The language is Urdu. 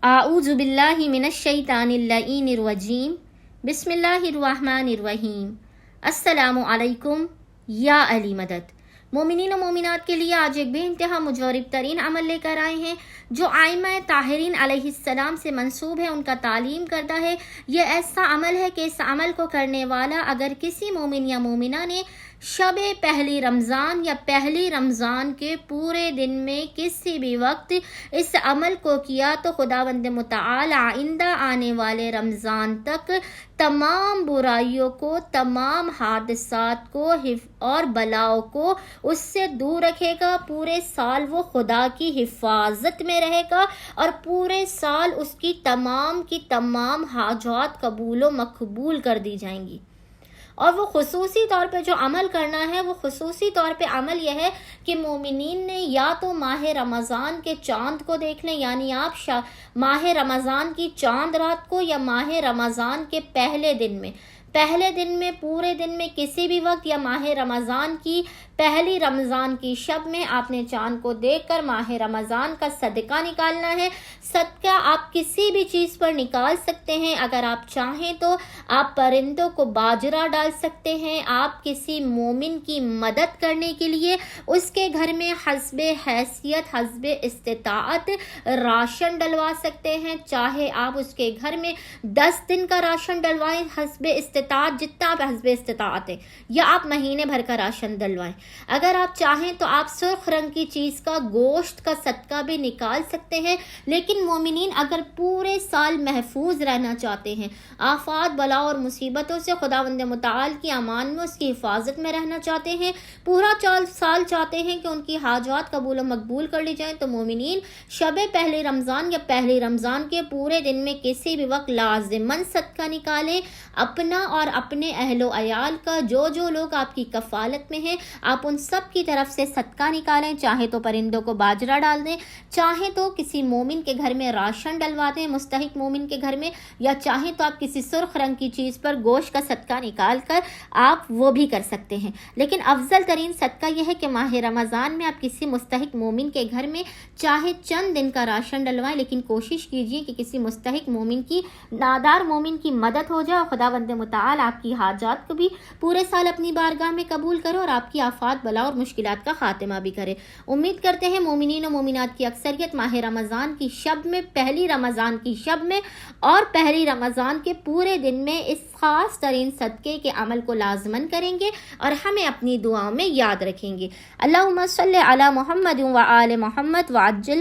اعوذ باللہ من الشیطان اللعین الرجیم بسم اللہ الرحمن الرحیم۔ السلام علیکم یا علی مدد۔ مومنین و مومنات کے لیے آج ایک بے انتہا مجرب ترین عمل لے کر آئے ہیں جو ائمہ طاہرین علیہ السلام سے منسوب ہے، ان کا تعلیم کردہ ہے۔ یہ ایسا عمل ہے کہ اس عمل کو کرنے والا اگر کسی مومن یا مومنہ نے شب پہلی رمضان یا پہلی رمضان کے پورے دن میں کسی بھی وقت اس عمل کو کیا تو خداوند متعال آئندہ آنے والے رمضان تک تمام برائیوں کو، تمام حادثات کو اور بلاؤں کو اس سے دور رکھے گا۔ پورے سال وہ خدا کی حفاظت میں رہے گا اور پورے سال اس کی تمام حاجات قبول و مقبول کر دی جائیں گی۔ اور وہ خصوصی طور پہ جو عمل کرنا ہے، وہ خصوصی طور پہ عمل یہ ہے کہ مومنین نے یا تو ماہ رمضان کے چاند کو دیکھ لیں، یعنی آپ ماہ رمضان کی چاند رات کو یا ماہ رمضان کے پہلے دن میں پورے دن میں کسی بھی وقت، یا ماہ رمضان کی پہلی رمضان کی شب میں آپ نے چاند کو دیکھ کر ماہ رمضان کا صدقہ نکالنا ہے۔ صدقہ آپ کسی بھی چیز پر نکال سکتے ہیں۔ اگر آپ چاہیں تو آپ پرندوں کو باجرہ ڈال سکتے ہیں، آپ کسی مومن کی مدد کرنے کے لیے اس کے گھر میں حسب حیثیت، حسب استطاعت راشن ڈلوا سکتے ہیں۔ چاہے آپ اس کے گھر میں 10 دن کا راشن ڈلوائیں، حسب استطاعت جتنا آپ حسب استطاعت ہے، یا آپ مہینے بھر کا راشن ڈلوائیں۔ اگر آپ چاہیں تو آپ سرخ رنگ کی چیز کا، گوشت کا صدقہ بھی نکال سکتے ہیں۔ لیکن مومنین اگر پورے سال محفوظ رہنا چاہتے ہیں، آفات، بلا اور مصیبتوں سے خداوند متعال کی امان میں، اس کی حفاظت میں رہنا چاہتے ہیں، پورا سال چاہتے ہیں کہ ان کی حاجات قبول و مقبول کر لی جائیں، تو مومنین شب پہلی رمضان یا پہلی رمضان کے پورے دن میں کسی بھی وقت لازماً صدقہ نکالیں، اپنا اور اپنے اہل و عیال کا۔ جو لوگ آپ کی کفالت میں ہیں، آپ ان سب کی طرف سے صدقہ نکالیں۔ چاہے تو پرندوں کو باجرہ ڈال دیں، چاہے تو کسی مومن کے گھر میں راشن ڈلوا دیں، مستحق مومن کے گھر میں، یا چاہیں تو آپ کسی سرخ رنگ کی چیز پر گوشت کا صدقہ نکال کر آپ وہ بھی کر سکتے ہیں۔ لیکن افضل ترین صدقہ یہ ہے کہ ماہ رمضان میں آپ کسی مستحق مومن کے گھر میں چاہے چند دن کا راشن ڈلوائیں، لیکن کوشش کیجیے کہ کسی مستحق مومن کی، نادار مومن کی مدد ہو جائے، اور خداوند متعال آپ کی حاجات کو بھی پورے سال اپنی بارگاہ میں قبول کرے اور آپ کی آفات، بلا اور مشکلات کا خاتمہ بھی کرے۔ امید کرتے ہیں مومنین و مومنات کی اکثریت ماہ رمضان کی شب میں، پہلی رمضان کی شب میں اور پہلی رمضان کے پورے دن میں اس خاص ترین صدقے کے عمل کو لازماً کریں گے اور ہمیں اپنی دعاؤں میں یاد رکھیں گے۔ اللہم صلی علی محمد و آل محمد وعجل